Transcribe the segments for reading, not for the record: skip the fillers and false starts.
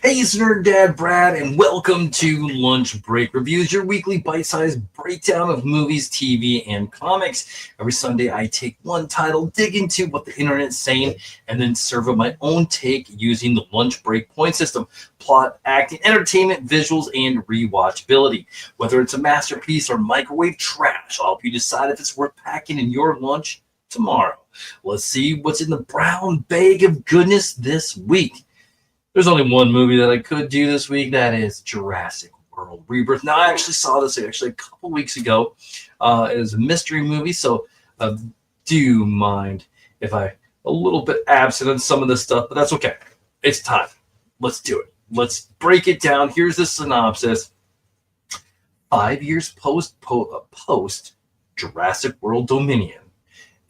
Hey, it's Nerd Dad Brad, and welcome to Lunch Break Reviews, your weekly bite-sized breakdown of movies, TV, and comics. Every Sunday, I take one title, dig into what the internet's saying, and then serve up my own take using the lunch break point system: plot, acting, entertainment, visuals, and rewatchability. Whether it's a masterpiece or microwave trash, I'll help you decide if it's worth packing in your lunch tomorrow. Let's see what's in the brown bag of goodness this week. There's only one movie that I could do this week. That is Jurassic World Rebirth. Now, I actually saw this a couple weeks ago. It is a mystery movie, so do mind if I'm a little bit absent on some of this stuff, but that's okay. It's time. Let's do it. Let's break it down. Here's the synopsis. 5 years post Jurassic World Dominion,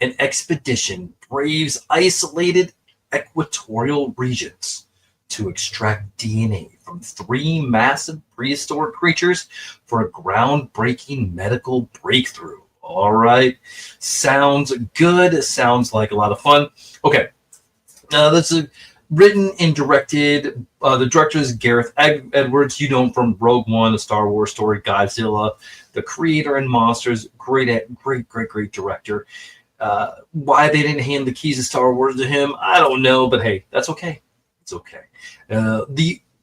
an expedition braves isolated equatorial regions to extract DNA from 3 massive prehistoric creatures for a groundbreaking medical breakthrough. All right. Sounds good. Sounds like a lot of fun. Okay. This is written and directed. The director is Gareth Edwards. You know him from Rogue One, the Star Wars story, Godzilla, the creator and Monsters. Great director. Why they didn't hand the keys to Star Wars to him, I don't know, but hey, that's okay. It's okay.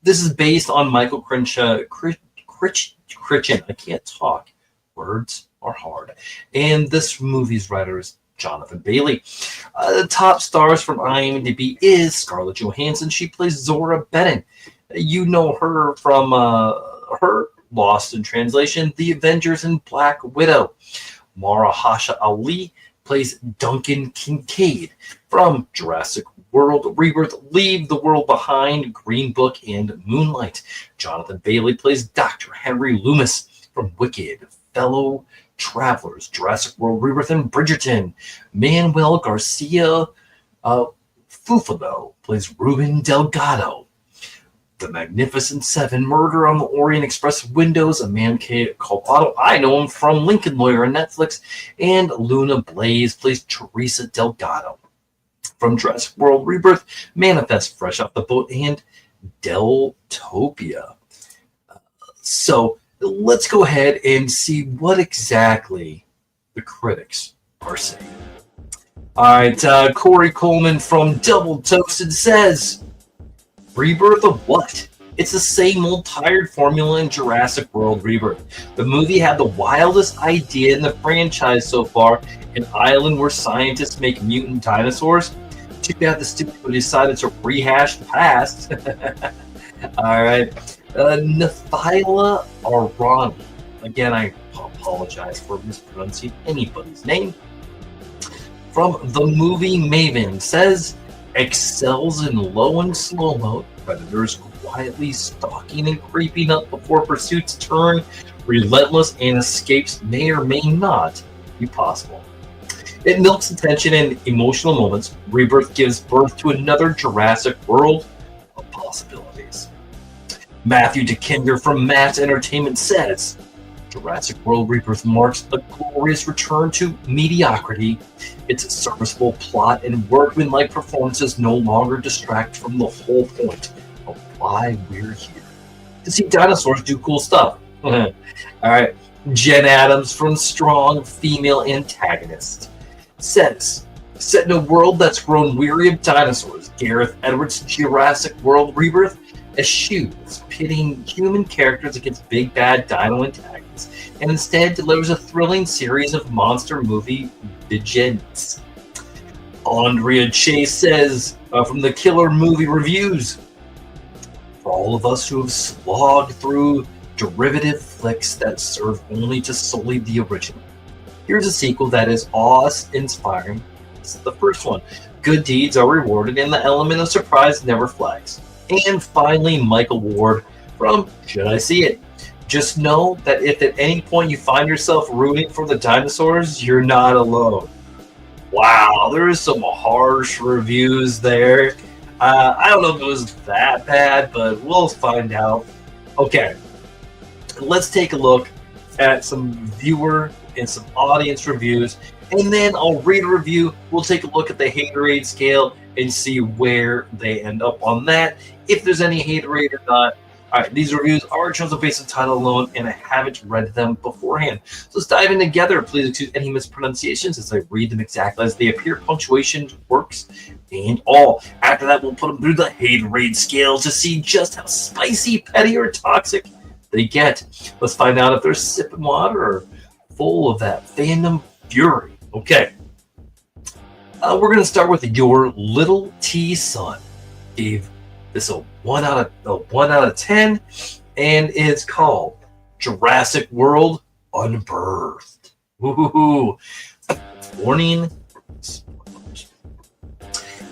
This is based on Michael Crichton. I can't talk. Words are hard. And this movie's writer is Jonathan Bailey. The top stars from IMDb is Scarlett Johansson. She plays Zora Bennon. You know her from her Lost in Translation, The Avengers, and Black Widow. Mahashala Ali plays Duncan Kincaid from Jurassic World Rebirth, Leave the World Behind, Green Book, and Moonlight. Jonathan Bailey plays Dr. Henry Loomis from Wicked, Fellow Travelers, Jurassic World Rebirth, and Bridgerton. Manuel Garcia Fufalo plays Ruben Delgado. The Magnificent Seven, Murder on the Orient Express Windows, A Man Called Otto. I know him from Lincoln Lawyer on Netflix. And Luna Blaze plays Teresa Delgado from Jurassic World Rebirth, Manifest, Fresh Off the Boat, and Deltopia. So let's go ahead and see what exactly the critics are saying. All right, Corey Coleman from Double Toasted says, Rebirth of what? It's the same old tired formula in Jurassic World Rebirth. The movie had the wildest idea in the franchise so far, an island where scientists make mutant dinosaurs. Too bad the studio decided to rehash the past. All right. Nathaila Arani. Again, I apologize for mispronouncing anybody's name. From The Movie Maven says, excels in low and slow mode. Predators quietly stalking and creeping up before pursuits turn relentless and escapes may or may not be possible. It milks the tension and emotional moments. Rebirth gives birth to another Jurassic World of possibilities. Matthew DeKinder from Matt's Entertainment says, Jurassic World Rebirth marks a glorious return to mediocrity. Its serviceable plot and workmanlike performances no longer distract from the whole point of why we're here. To see dinosaurs do cool stuff. All right. Jen Adams from Strong Female Antagonist says, set in a world that's grown weary of dinosaurs, Gareth Edwards' Jurassic World Rebirth eschews pitting human characters against big bad dino antagonists, and instead delivers a thrilling series of monster movie vignettes. Andrea Chase says, from the Killer Movie Reviews, for all of us who have slogged through derivative flicks that serve only to sully the original, here's a sequel that is awe-inspiring. This is the first one. Good deeds are rewarded, and the element of surprise never flags. And finally, Michael Ward from Should I See It? Just know that if at any point you find yourself rooting for the dinosaurs, you're not alone. Wow, there is some harsh reviews there. I don't know if it was that bad, but we'll find out. Okay, let's take a look at some viewer and some audience reviews, and then I'll read a review. We'll take a look at the haterade scale, and see where they end up on that, if there's any haterade or not. All right, these reviews are chosen based on title alone, and I haven't read them beforehand. So let's dive in together. Please excuse any mispronunciations as I read them exactly as they appear. Punctuation works and all. After that, we'll put them through the haterade scale to see just how spicy, petty, or toxic they get. Let's find out if they're sipping water or full of that fandom fury. Okay. We're going to start with your little T son. Gave this a 1 out of 10, and it's called Jurassic World Unbirthed. Woohoo! Warning.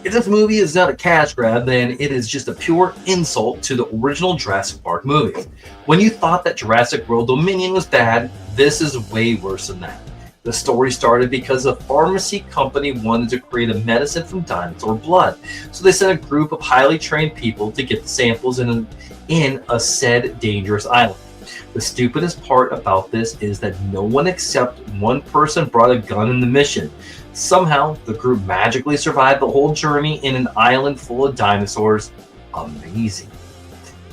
If this movie is not a cash grab, then it is just a pure insult to the original Jurassic Park movie. When you thought that Jurassic World Dominion was bad, this is way worse than that. The story started because a pharmacy company wanted to create a medicine from dinosaur blood. So they sent a group of highly trained people to get the samples in a said dangerous island. The stupidest part about this is that no one except one person brought a gun in the mission. Somehow, the group magically survived the whole journey in an island full of dinosaurs. Amazing.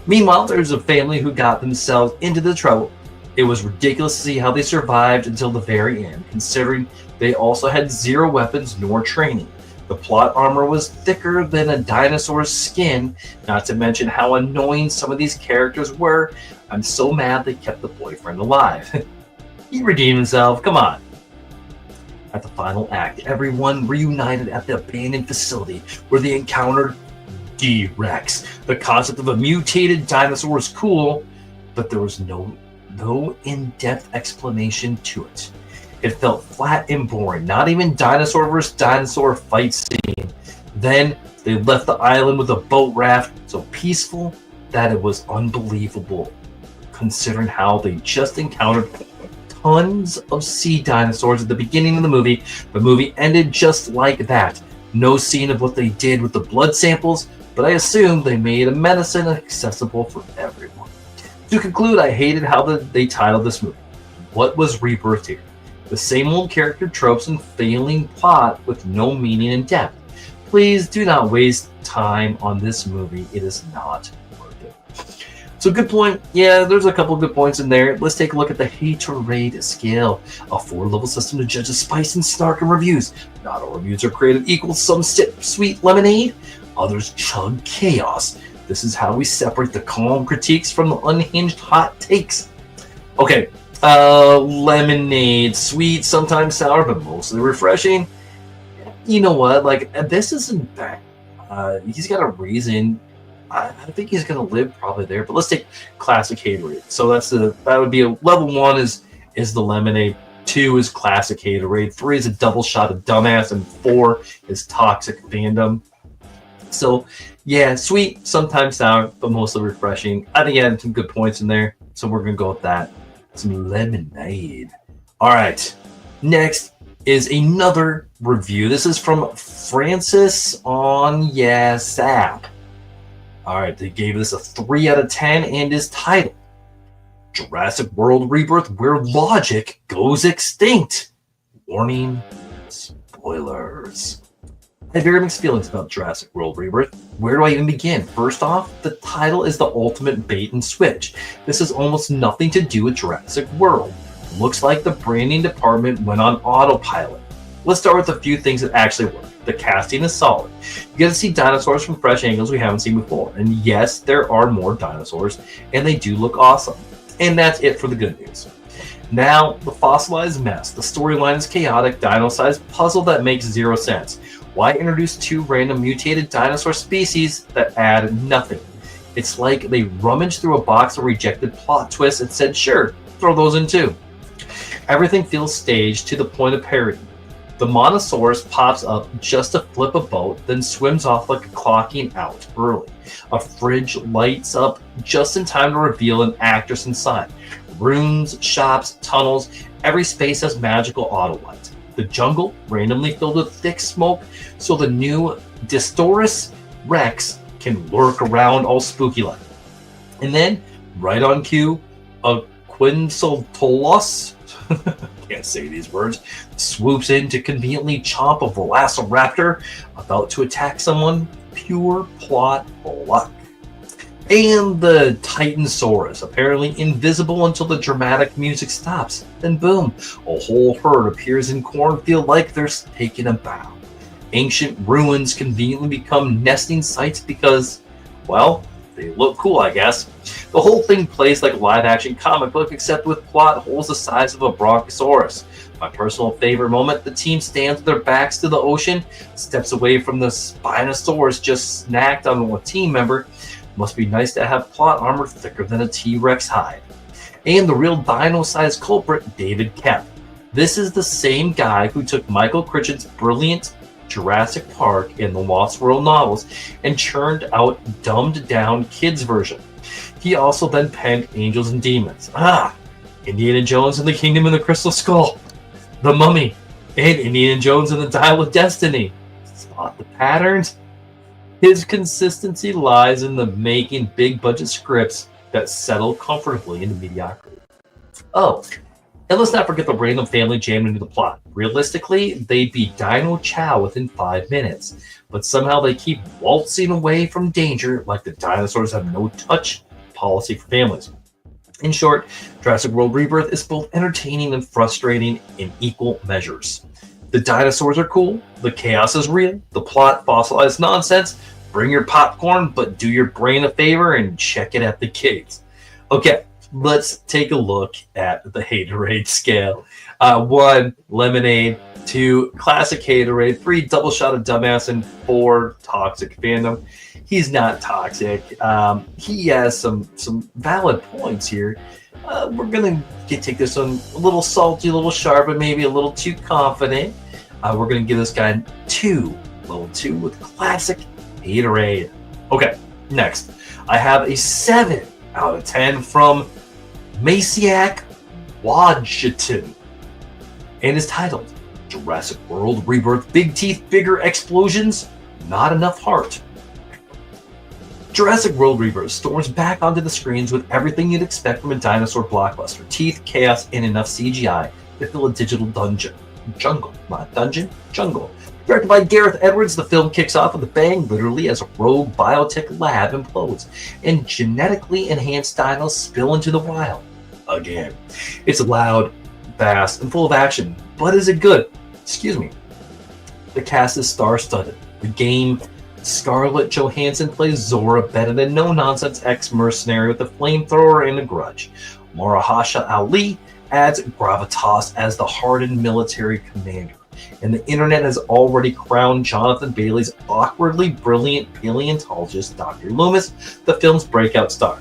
Meanwhile, there's a family who got themselves into the trouble. It was ridiculous to see how they survived until the very end, considering they also had zero weapons nor training. The plot armor was thicker than a dinosaur's skin, not to mention how annoying some of these characters were. I'm so mad they kept the boyfriend alive. He redeemed himself, come on. At the final act, everyone reunited at the abandoned facility where they encountered D-Rex. The concept of a mutated dinosaur was cool, but there was no in-depth explanation to it. It felt flat and boring, not even dinosaur versus dinosaur fight scene. Then they left the island with a boat raft so peaceful that it was unbelievable, considering how they just encountered tons of sea dinosaurs at the beginning of the movie. The movie ended just like that. No scene of what they did with the blood samples, but I assume they made a medicine accessible for everyone. To conclude, I hated how they titled this movie. What was Rebirth here? The same old character tropes and failing plot with no meaning and depth. Please do not waste time on this movie. It is not worth it. So good point. Yeah, there's a couple good points in there. Let's take a look at the haterade scale. A 4-level system to judge the spice and snark in reviews. Not all reviews are creative equals. Some sip sweet lemonade, others chug chaos. This is how we separate the calm critiques from the unhinged hot takes. Okay, lemonade, sweet, sometimes sour, but mostly refreshing. You know what? Like, this isn't bad. He's got a reason. I think he's gonna live probably there. But let's take classic haterade. So that would be a level 1 is the lemonade. 2 is classic haterade. 3 is a double shot of dumbass, and 4 is toxic fandom. So, yeah, sweet, sometimes sour, but mostly refreshing. I think I had some good points in there, so we're going to go with that. Some lemonade. All right, next is another review. This is from Francis on Sap. All right, they gave this a 3 out of 10 and is titled Jurassic World Rebirth Where Logic Goes Extinct. Warning, spoilers. I have very mixed feelings about Jurassic World Rebirth. Where do I even begin? First off, the title is the ultimate bait and switch. This has almost nothing to do with Jurassic World. Looks like the branding department went on autopilot. Let's start with a few things that actually work. The casting is solid. You get to see dinosaurs from fresh angles we haven't seen before. And yes, there are more dinosaurs, and they do look awesome. And that's it for the good news. Now, the fossilized mess. The storyline is chaotic, dino-sized puzzle that makes zero sense. Why introduce 2 random mutated dinosaur species that add nothing? It's like they rummaged through a box of rejected plot twists and said, sure, throw those in too. Everything feels staged to the point of parody. The Monosaurus pops up just to flip a boat, then swims off like a clocking out early. A fridge lights up just in time to reveal an actress inside. Rooms, shops, tunnels, every space has magical auto lights. The jungle, randomly filled with thick smoke, so the new Distoris Rex can lurk around all spooky like. And then, right on cue, a Quinsoltolos can't say these words, swoops in to conveniently chomp a velociraptor about to attack someone. Pure plot luck. And the Titansaurus, apparently invisible until the dramatic music stops. Then boom, a whole herd appears in cornfield like they're taking a bow. Ancient ruins conveniently become nesting sites because, well, they look cool, I guess. The whole thing plays like a live-action comic book, except with plot holes the size of a brontosaurus. My personal favorite moment, the team stands with their backs to the ocean, steps away from the Spinosaurus just snacked on a team member. Must be nice to have plot armor thicker than a T-Rex hide. And the real dino-sized culprit, David Kemp. This is the same guy who took Michael Crichton's brilliant Jurassic Park and the Lost World novels and churned out dumbed-down kids' version. He also then penned Angels and Demons. Indiana Jones and the Kingdom of the Crystal Skull, The Mummy, and Indiana Jones and the Dial of Destiny. Spot the patterns? His consistency lies in the making big-budget scripts that settle comfortably into mediocrity. Oh, and let's not forget the random family jammed into the plot. Realistically, they'd be Dino Chow within 5 minutes, but somehow they keep waltzing away from danger like the dinosaurs have no touch policy for families. In short, Jurassic World Rebirth is both entertaining and frustrating in equal measures. The dinosaurs are cool, the chaos is real, the plot fossilized nonsense. Bring your popcorn, but do your brain a favor and check it at the gates. Okay, let's take a look at the haterade scale. 1, lemonade. 2, classic haterade. 3, double shot of dumbass. And 4, toxic fandom. He's not toxic. He has some valid points here. We're gonna take this one a little salty, a little sharp, and maybe a little too confident. We're gonna give this guy 2, level 2 with classic haterade. Okay, next. I have a 7 out of 10 from Maciak Wadgeton. And is titled Jurassic World Rebirth. Big teeth, bigger explosions, not enough heart. Jurassic World Rebirth storms back onto the screens with everything you'd expect from a dinosaur blockbuster. Teeth, chaos, and enough CGI to fill a digital jungle. Directed by Gareth Edwards, the film kicks off with a bang, literally as a rogue biotech lab implodes, and genetically enhanced dinos spill into the wild. Again. It's loud, fast, and full of action, but is it good? Excuse me. The cast is star-studded. The game, Scarlett Johansson plays Zora better than no-nonsense ex-mercenary with a flamethrower and a grudge. Marahasha Ali adds gravitas as the hardened military commander. And the internet has already crowned Jonathan Bailey's awkwardly brilliant paleontologist, Dr. Loomis, the film's breakout star.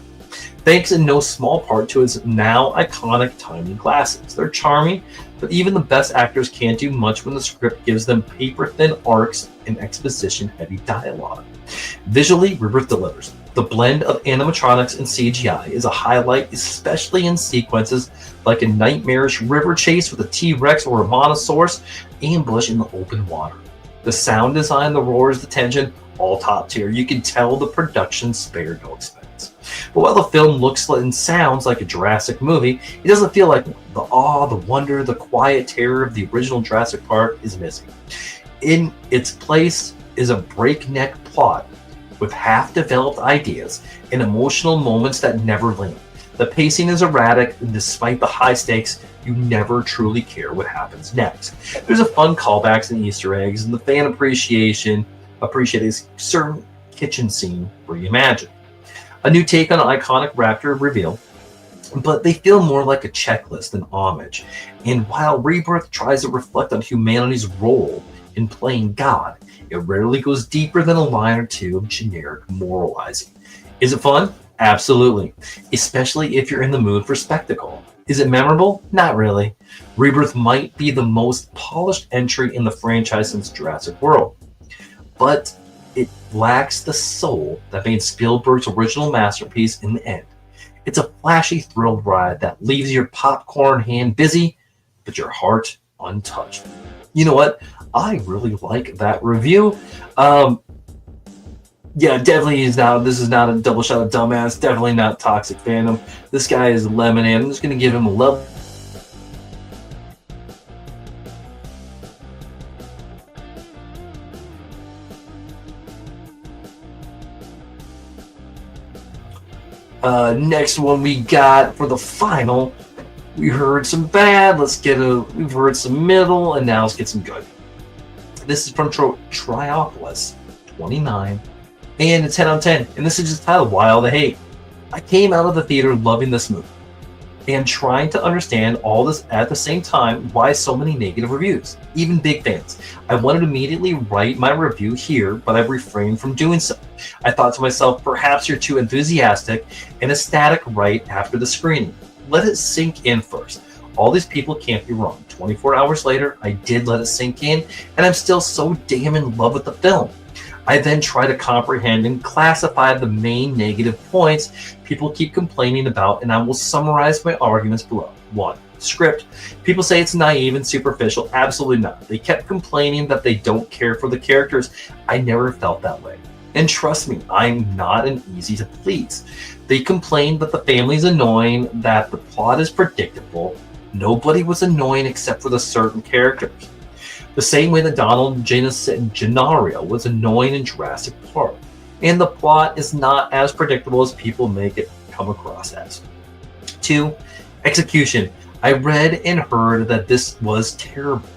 Thanks in no small part to his now iconic tiny glasses. They're charming, but even the best actors can't do much when the script gives them paper-thin arcs and exposition-heavy dialogue. Visually, Rebirth delivers. The blend of animatronics and CGI is a highlight, especially in sequences like a nightmarish river chase with a T-Rex or a Monosaurus ambush in the open water. The sound design, the roars, the tension, all top tier. You can tell the production spared no expense. But while the film looks and sounds like a Jurassic movie, it doesn't feel like the awe, the wonder, the quiet terror of the original Jurassic Park is missing. In its place is a breakneck plot with half-developed ideas and emotional moments that never land. The pacing is erratic, and despite the high stakes, you never truly care what happens next. There's a fun callbacks and Easter eggs, and the fan appreciates certain kitchen scene reimagined. A new take on an iconic raptor reveal, but they feel more like a checklist than homage. And while Rebirth tries to reflect on humanity's role in playing God, it rarely goes deeper than a line or two of generic moralizing. Is it fun? Absolutely. Especially if you're in the mood for spectacle. Is it memorable? Not really. Rebirth might be the most polished entry in the franchise since Jurassic World. But it lacks the soul that made Spielberg's original masterpiece in the end. It's a flashy thrill ride that leaves your popcorn hand busy, but your heart untouched. You know what? I really like that review. Yeah, definitely this is not a double shot of dumbass. Definitely not toxic fandom. This guy is lemonade. I'm just going to give him a level Next one we got for the final, we heard some bad. We've heard some middle, and now let's get some good. This is from Triopolis 29, and it's 10 out of 10. And this is just titled "Why All the Hate." I came out of the theater loving this movie and trying to understand all this at the same time. Why so many negative reviews, even big fans? I wanted to immediately write my review here, but I refrained from doing so. I thought to myself, perhaps you're too enthusiastic and ecstatic right after the screening. Let it sink in first. All these people can't be wrong. 24 hours later, I did let it sink in, and I'm still so damn in love with the film. I then try to comprehend and classify the main negative points people keep complaining about, and I will summarize my arguments below. 1. Script. People say it's naive and superficial. Absolutely not. They kept complaining that they don't care for the characters. I never felt that way. And trust me, I'm not an easy to please. They complained that the family's annoying, that the plot is predictable. Nobody was annoying except for the certain characters. The same way that Donald Gennaro was annoying in Jurassic Park. And the plot is not as predictable as people make it come across as. 2. Execution. I read and heard that this was terrible.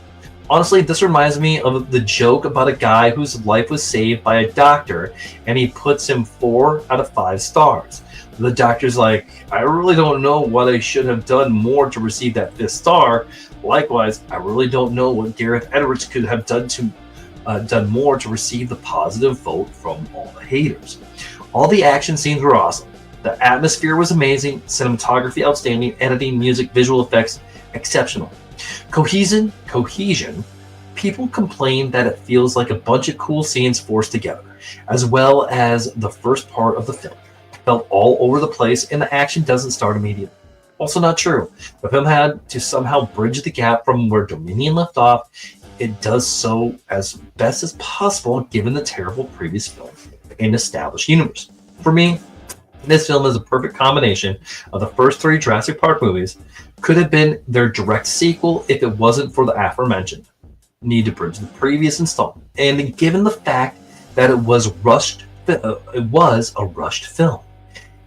Honestly, this reminds me of the joke about a guy whose life was saved by a doctor, and he puts him 4 out of 5 stars. The doctor's like, I really don't know what I should have done more to receive that 5th star. Likewise, I really don't know what Gareth Edwards could have done more to receive the positive vote from all the haters. All the action scenes were awesome. The atmosphere was amazing, cinematography outstanding, editing, music, visual effects exceptional. Cohesion. People complain that it feels like a bunch of cool scenes forced together, as well as the first part of the film. It felt all over the place, and the action doesn't start immediately. Also not true. The film had to somehow bridge the gap from where Dominion left off. It does so as best as possible given the terrible previous film and established universe. For me, this film is a perfect combination of the first 3 Jurassic Park movies. Could have been their direct sequel if it wasn't for the aforementioned need to bridge the previous installment, and given the fact that it was a rushed film.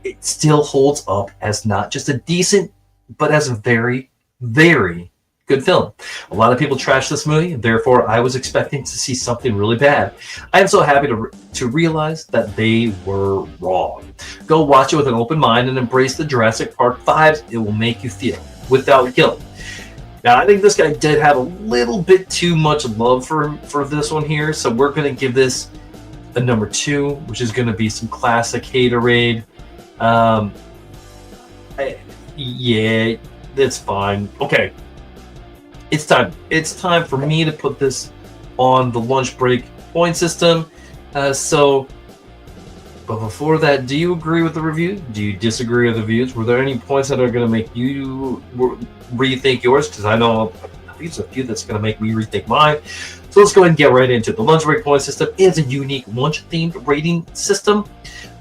It still holds up as not just a decent, but as a very, very good film. A lot of people trash this movie, therefore I was expecting to see something really bad. I am so happy to realize that they were wrong. Go watch it with an open mind and embrace the Jurassic Park vibes it will make you feel, without guilt. Now, I think this guy did have a little bit too much love for this one here, so we're going to give this a number 2, which is going to be some classic haterade. Yeah, that's fine. Okay. It's time. It's time for me to put this on the lunch break point system. But before that, do you agree with the review? Do you disagree with the views? Were there any points that are going to make you rethink yours? Because I know I think there's a few that's going to make me rethink mine. So let's go ahead and get right into it. The lunch break point system is a unique lunch-themed rating system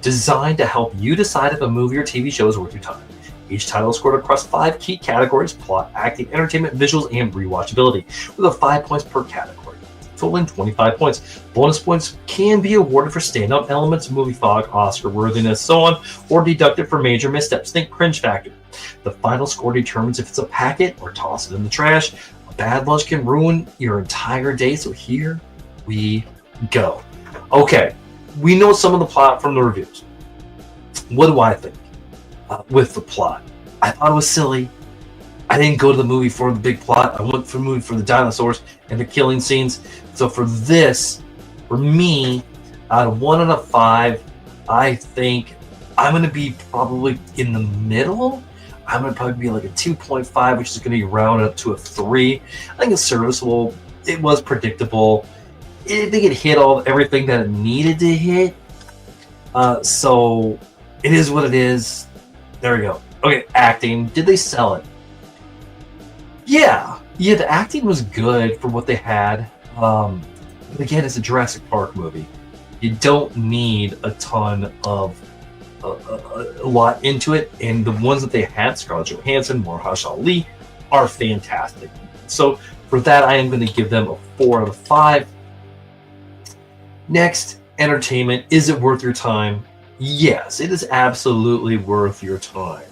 designed to help you decide if a movie or TV show is worth your time. Each title is scored across 5 key categories: plot, acting, entertainment, visuals, and rewatchability, with a 5 points per category, totaling 25 points. Bonus points can be awarded for standout elements, movie fog, Oscar worthiness, so on, or deducted for major missteps. Think cringe factor. The final score determines if it's a packet or toss it in the trash. A bad lunch can ruin your entire day, so here we go. Okay, we know some of the plot from the reviews. What do I think? With the plot, I thought it was silly. I didn't go to the movie for the big plot. I went for the movie for the dinosaurs and the killing scenes. So for this, for me, out of 1 out of 5, I think I'm going to be probably in the middle. I'm going to probably be like a 2.5, which is going to be rounded up to a 3. I think it's serviceable. It was predictable. I think it hit everything that it needed to hit. So it is what it is. There we go. Okay, acting. Did they sell it? Yeah, the acting was good for what they had. But again, it's a Jurassic Park movie. You don't need a ton of a lot into it, and the ones that they had, Scarlett Johansson, Mahershala Ali, are fantastic. So for that, I am going to give them a 4 out of 5. Next, entertainment. Is it worth your time? Yes, it is absolutely worth your time.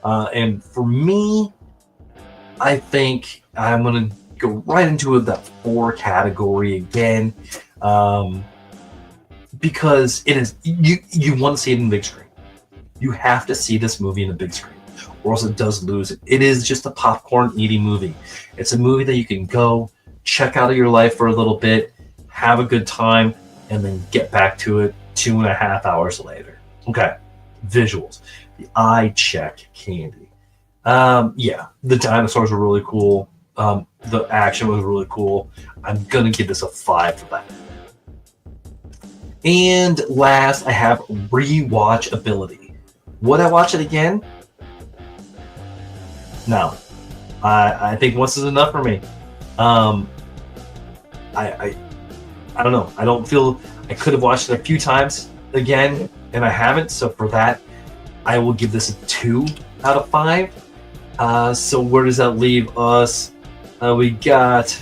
And for me, I think I'm going to go right into that 4 category again, because it is you want to see it in the big screen. You have to see this movie in the big screen, or else it does lose it. It is just a popcorn eating movie. It's a movie that you can go check out of your life for a little bit, have a good time, and then get back to it 2.5 hours later. Okay, visuals. The eye check candy. Yeah, the dinosaurs were really cool. The action was really cool. I'm gonna give this a 5 for that. And last, I have rewatchability. Would I watch it again? No. I think once is enough for me. I don't know. I don't feel I could have watched it a few times again, and I haven't. So for that, I will give this a 2 out of 5. So where does that leave us? We got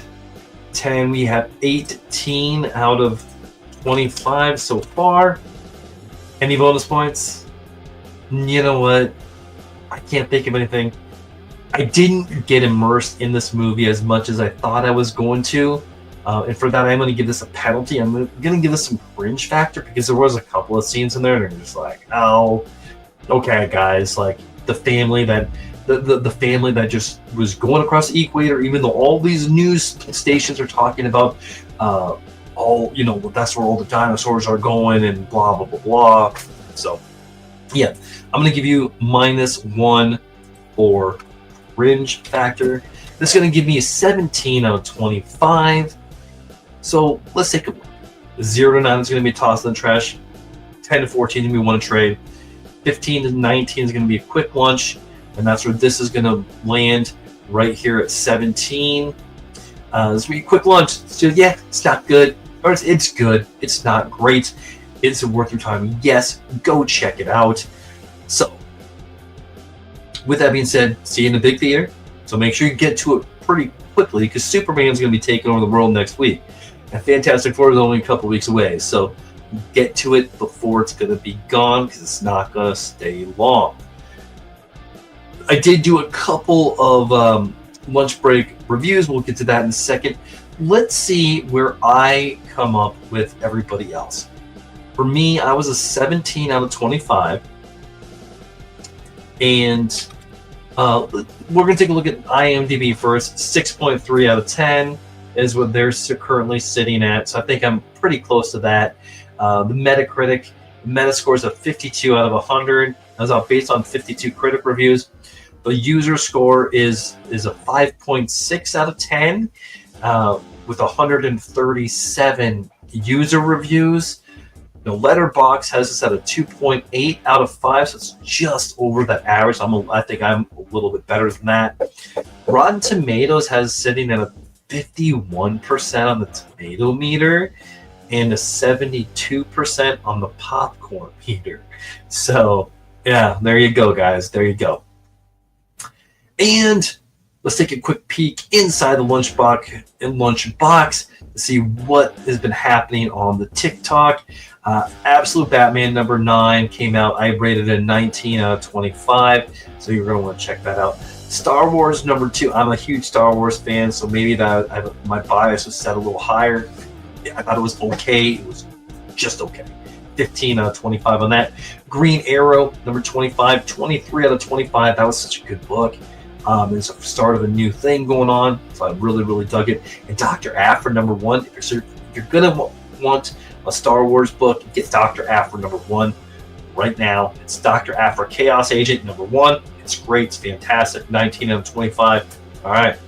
10. We have 18 out of 25 so far. Any bonus points? You know what? I can't think of anything. I didn't get immersed in this movie as much as I thought I was going to. And for that, I'm going to give this a penalty. I'm going to give this some cringe factor because there was a couple of scenes in there that are just like, oh, okay, guys, like the family that the family that just was going across the equator, even though all these news stations are talking about, that's where all the dinosaurs are going and blah, blah, blah, blah. So, yeah, I'm going to give you -1 for cringe factor. This is going to give me a 17 out of 25. So let's take a look. 0 to 9 is going to be tossed in the trash. 10 to 14 is going to be one trade. 15 to 19 is going to be a quick lunch. And that's where this is going to land right here at 17. This is going to be a quick lunch. So yeah, it's not good. Or it's good. It's not great. It's worth your time. Yes, go check it out. So, with that being said, see you in the big theater. So make sure you get to it pretty quickly because Superman's going to be taking over the world next week. And Fantastic Four is only a couple weeks away. So get to it before it's going to be gone because it's not going to stay long. I did do a couple of lunch break reviews. We'll get to that in a second. Let's see where I come up with everybody else. For me, I was a 17 out of 25. And we're going to take a look at IMDb first. 6.3 out of 10 is what they're currently sitting at. So I think I'm pretty close to that. The Metacritic, Metascore is a 52 out of 100. That's all based on 52 critic reviews. The user score is a 5.6 out of 10 with 137 user reviews. The Letterboxd has this at a 2.8 out of 5, so it's just over that average. I think I'm a little bit better than that. Rotten Tomatoes has sitting at a 51% on the tomato meter and a 72% on the popcorn meter. So, yeah, there you go, guys. There you go. And let's take a quick peek inside the lunchbox to see what has been happening on the TikTok. Absolute Batman #9 came out. I rated it a 19 out of 25, so you're going to want to check that out. Star Wars #2. I'm a huge Star Wars fan, so maybe my bias was set a little higher. I thought it was okay. It was just okay. 15 out of 25 on that. Green Arrow #25, 23 out of 25. That was such a good book. It's the start of a new thing going on, so I really, really dug it. And Dr. Aphra #1. If you're going to want a Star Wars book, get Dr. Aphra #1 right now. It's Dr. Aphra Chaos Agent #1. It's great. It's fantastic. 19 out of 25. All right.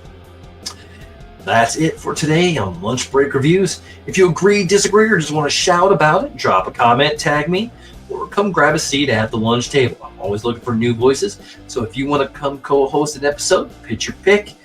That's it for today on Lunch Break Reviews. If you agree, disagree, or just want to shout about it, drop a comment, tag me, or come grab a seat at the lunch table. I'm always looking for new voices, so if you want to come co-host an episode, pitch your pick,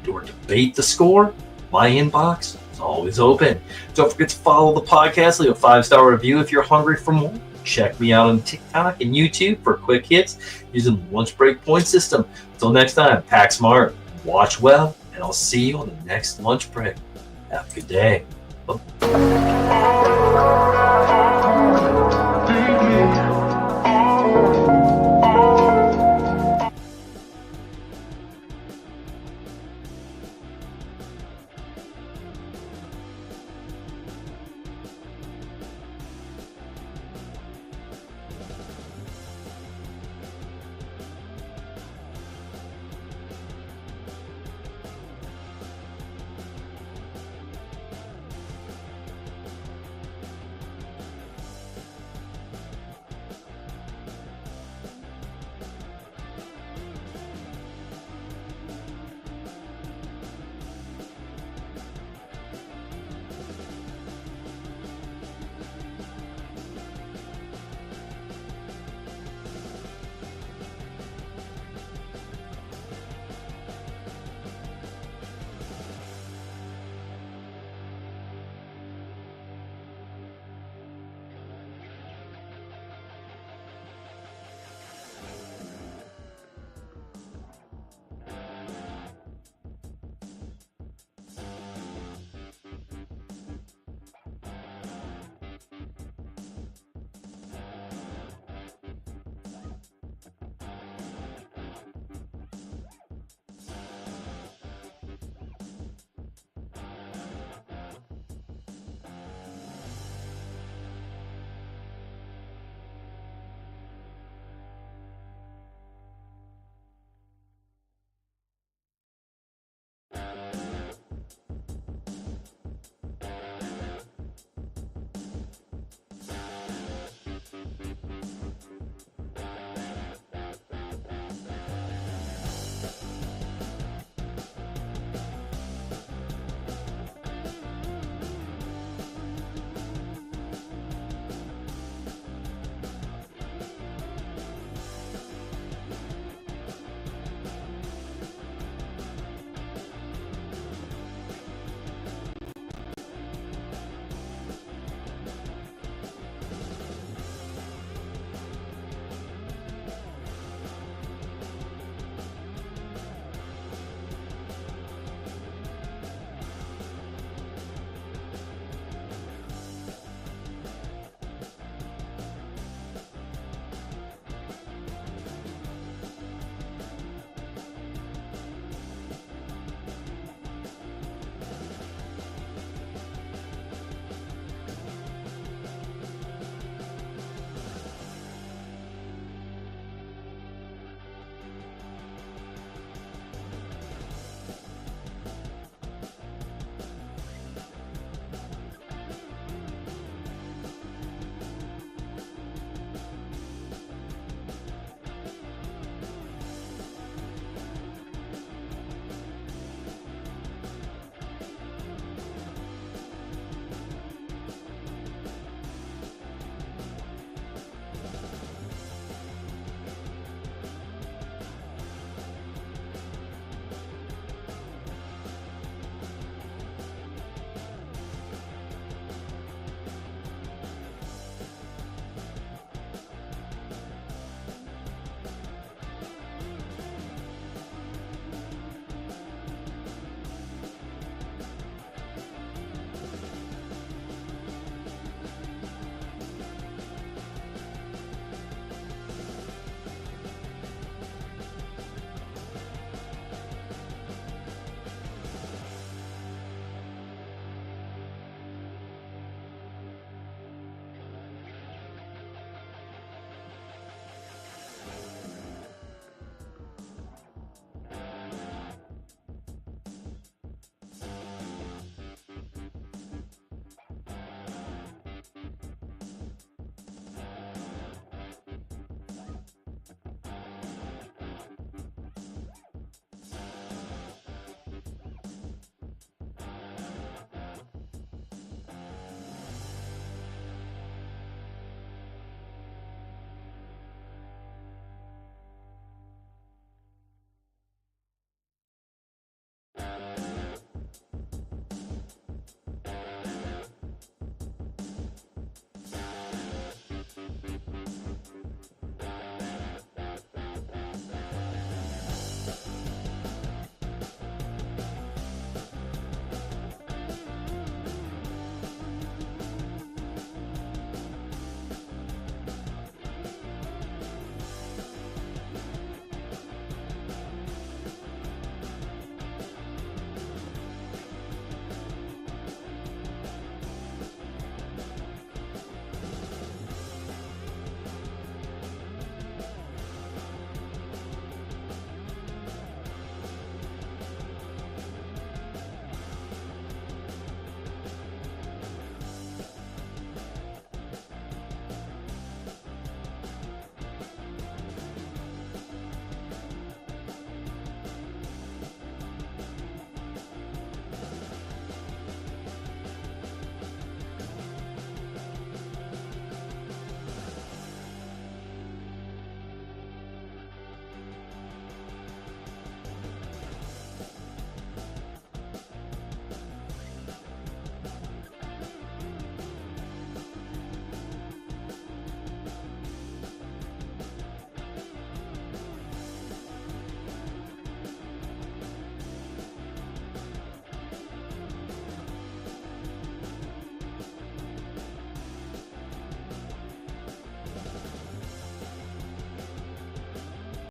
or debate the score, my inbox is always open. Don't forget to follow the podcast, leave a 5-star review if you're hungry for more. Check me out on TikTok and YouTube for quick hits using the lunch break point system. Until next time, pack smart, watch well, and I'll see you on the next lunch break. Have a good day. Bye.